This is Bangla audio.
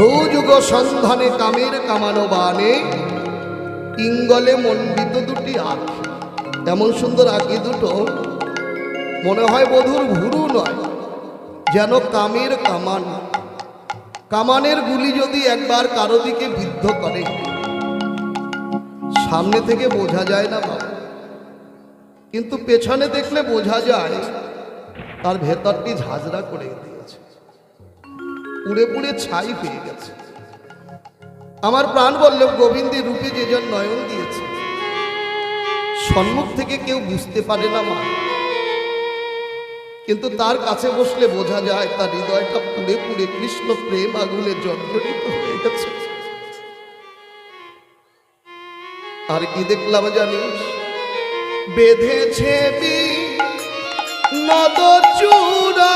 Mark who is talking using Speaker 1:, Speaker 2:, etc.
Speaker 1: ভ্রুযুগ সন্ধানে কামের কামানো বানে, ইঙ্গলে মণ্ডিত দুটি আঁখি। এমন সুন্দর আঁখি দুটো, মনে হয় বধূর ভুরু নয়, যেন কামের কামান। কামানের গুলি যদি একবার কারো দিকে বিদ্ধ করে, সামনে থেকে বোঝা যায় না বাবা, কিন্তু পেছনে দেখলে বোঝা যায় তার ভেতরটি ঝাঁঝরা করে দিয়েছে, পুড়ে পুড়ে ছাই হয়ে গেছে। আমার প্রাণ বল্লভ গোবিন্দের রূপে যেজন নয়ন দিয়েছে, সম্মুখ থেকে কেউ বুঝতে পারে না মা, কিন্তু তার কাছে বসলে বোঝা যায় তার হৃদয়টা পুড়ে পুড়ে কৃষ্ণ প্রেম আগুনে জর্জরিত হয়ে গেছে। আর কি দেখলাম জানিস? বেঁধেছে নদ চূড়া